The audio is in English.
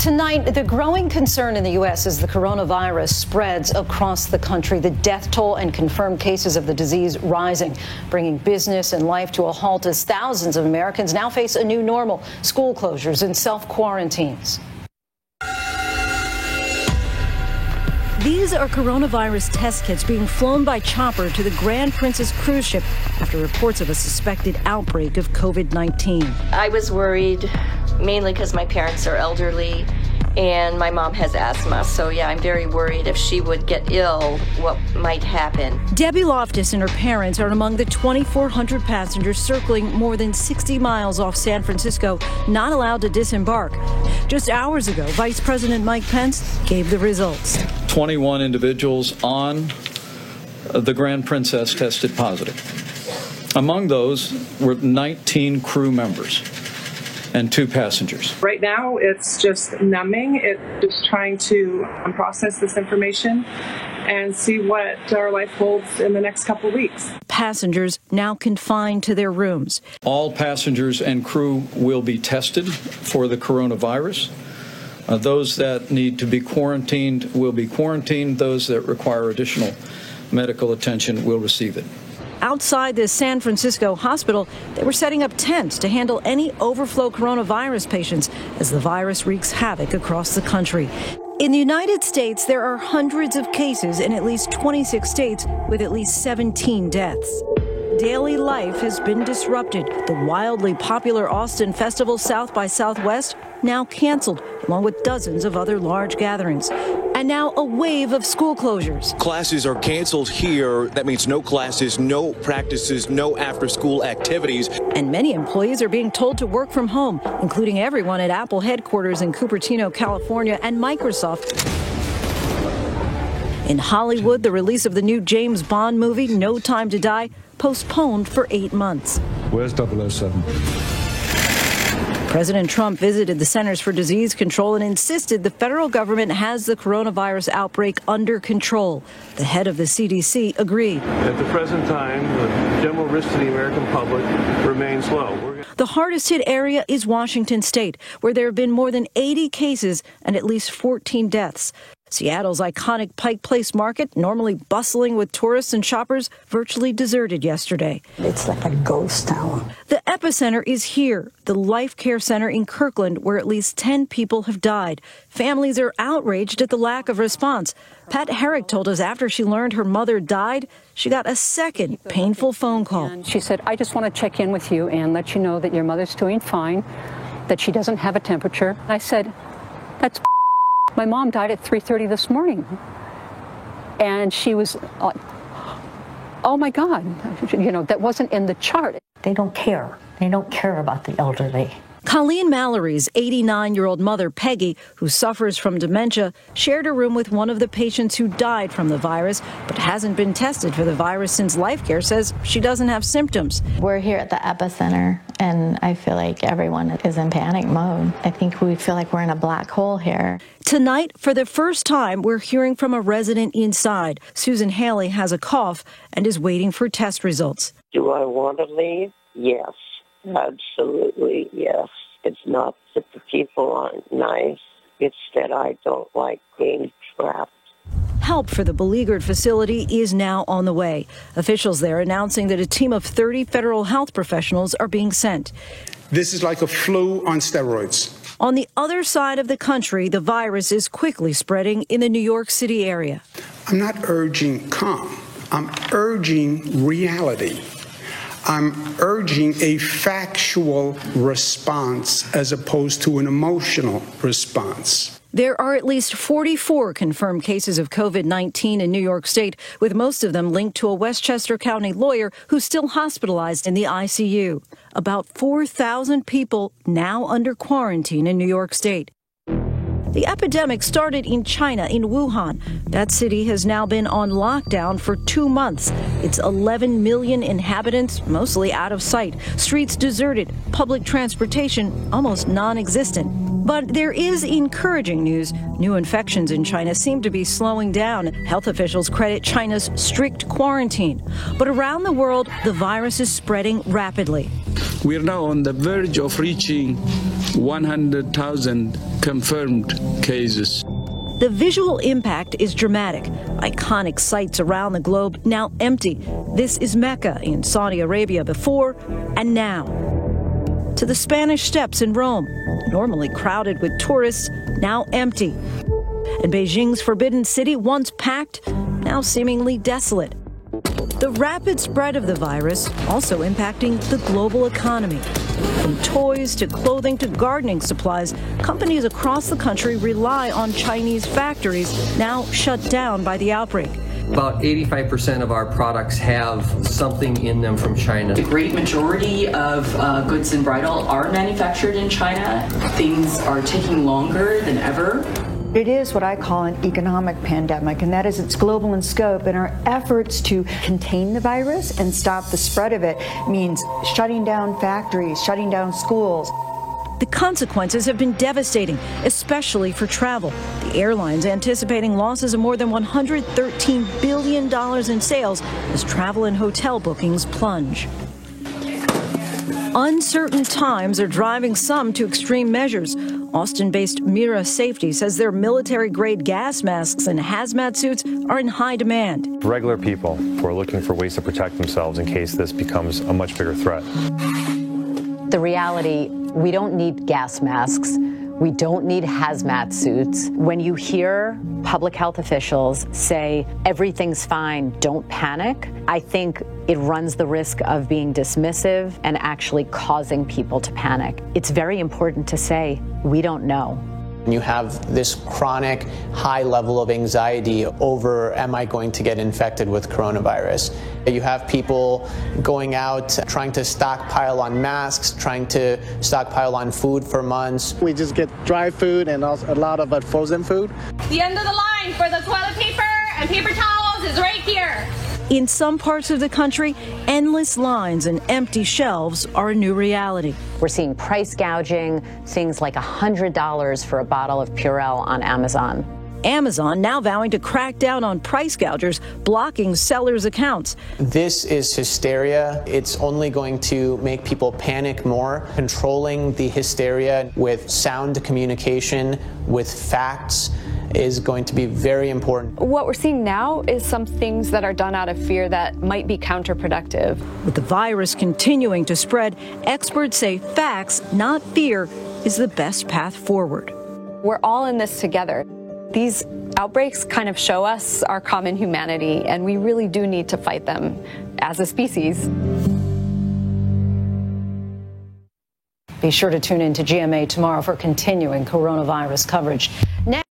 Tonight, the growing concern in the U.S. as the coronavirus spreads across the country. The death toll and confirmed cases of the disease rising, bringing business and life to a halt as thousands of Americans now face a new normal, school closures and self-quarantines. These are coronavirus test kits being flown by chopper to the Grand Princess cruise ship after reports of a suspected outbreak of COVID-19. I was worried, mainly because my parents are elderly and my mom has asthma. So yeah, I'm very worried if she would get ill, what might happen. Debbie Loftus and her parents are among the 2,400 passengers circling more than 60 miles off San Francisco, not allowed to disembark. Just hours ago, Vice President Mike Pence gave the results. 21 individuals on the Grand Princess tested positive. Among those were 19 crew members and 2 passengers. Right now, it's just numbing. It's just trying to process this information and see what our life holds in the next couple of weeks. Passengers now confined to their rooms. All passengers and crew will be tested for the coronavirus. Those that need to be quarantined will be quarantined. Those that require additional medical attention will receive it. Outside the San Francisco hospital, they were setting up tents to handle any overflow coronavirus patients as the virus wreaks havoc across the country. In the United States, there are hundreds of cases in at least 26 states with at least 17 deaths. Daily life has been disrupted. The wildly popular Austin Festival South by Southwest now canceled, along with dozens of other large gatherings. And now a wave of school closures. Classes are canceled here. That means no classes, no practices, no after-school activities. And many employees are being told to work from home, including everyone at Apple headquarters in Cupertino, California, and Microsoft. In Hollywood, the release of the new James Bond movie, No Time to Die, postponed for 8 months. Where's 007? President Trump visited the Centers for Disease Control and insisted the federal government has the coronavirus outbreak under control. The head of the CDC agreed. At the present time, the general risk to the American public remains low. The hardest hit area is Washington State, where there have been more than 80 cases and at least 14 deaths. Seattle's iconic Pike Place Market, normally bustling with tourists and shoppers, virtually deserted yesterday. It's like a ghost town. The epicenter is here, the Life Care Center in Kirkland, where at least 10 people have died. Families are outraged at the lack of response. Pat Herrick told us after she learned her mother died, she got a second painful phone call. She said, I just want to check in with you and let you know that your mother's doing fine, that she doesn't have a temperature. I said, that's my mom died at 3:30 this morning. And she was, oh my God, that wasn't in the chart. They don't care. They don't care about the elderly. Colleen Mallory's 89-year-old mother, Peggy, who suffers from dementia, shared a room with one of the patients who died from the virus, but hasn't been tested for the virus since Life Care says she doesn't have symptoms. We're here at the epicenter, and I feel like everyone is in panic mode. I think we feel like we're in a black hole here. Tonight, for the first time, we're hearing from a resident inside. Susan Haley has a cough and is waiting for test results. Do I want to leave? Yes. Absolutely, yes. It's not that the people aren't nice. It's that I don't like being trapped. Help for the beleaguered facility is now on the way. Officials there announcing that a team of 30 federal health professionals are being sent. This is like a flu on steroids. On the other side of the country, the virus is quickly spreading in the New York City area. I'm not urging calm. I'm urging reality. I'm urging a factual response as opposed to an emotional response. There are at least 44 confirmed cases of COVID-19 in New York State, with most of them linked to a Westchester County lawyer who's still hospitalized in the ICU. About 4,000 people now under quarantine in New York State. The epidemic started in China, in Wuhan. That city has now been on lockdown for 2 months. Its 11 million inhabitants mostly out of sight. Streets deserted. Public transportation almost non-existent. But there is encouraging news. New infections in China seem to be slowing down. Health officials credit China's strict quarantine. But around the world, the virus is spreading rapidly. We are now on the verge of reaching 100,000 confirmed cases. The visual impact is dramatic. Iconic sites around the globe now empty. This is Mecca in Saudi Arabia before and now. To the Spanish Steps in Rome, normally crowded with tourists, now empty. And Beijing's Forbidden City, once packed, now seemingly desolate. The rapid spread of the virus also impacting the global economy. From toys to clothing to gardening supplies, companies across the country rely on Chinese factories now shut down by the outbreak. About 85% of our products have something in them from China. The great majority of goods in bridal are manufactured in China. Things are taking longer than ever. It is what I call an economic pandemic, and that is it's global in scope, and our efforts to contain the virus and stop the spread of it means shutting down factories, shutting down schools. The consequences have been devastating, especially for travel. The airlines anticipating losses of more than $113 billion in sales as travel and hotel bookings plunge. Uncertain times are driving some to extreme measures. Austin-based Mira Safety says their military-grade gas masks and hazmat suits are in high demand. Regular people who are looking for ways to protect themselves in case this becomes a much bigger threat. The reality, we don't need gas masks. We don't need hazmat suits. When you hear public health officials say, everything's fine, don't panic, I think it runs the risk of being dismissive and actually causing people to panic. It's very important to say, we don't know. You have this chronic high level of anxiety over, am I going to get infected with coronavirus? You have people going out, trying to stockpile on masks, trying to stockpile on food for months. We just get dry food and also a lot of frozen food. The end of the line for the toilet paper and paper towels is right here. In some parts of the country, endless lines and empty shelves are a new reality. We're seeing price gouging, things like $100 for a bottle of Purell on Amazon. Amazon now vowing to crack down on price gougers, blocking sellers' accounts. This is hysteria. It's only going to make people panic more. Controlling the hysteria with sound communication, with facts, is going to be very important. What we're seeing now is some things that are done out of fear that might be counterproductive. With the virus continuing to spread, experts say facts, not fear, is the best path forward. We're all in this together. These outbreaks kind of show us our common humanity, and we really do need to fight them as a species. Be sure to tune in to GMA tomorrow for continuing coronavirus coverage. Next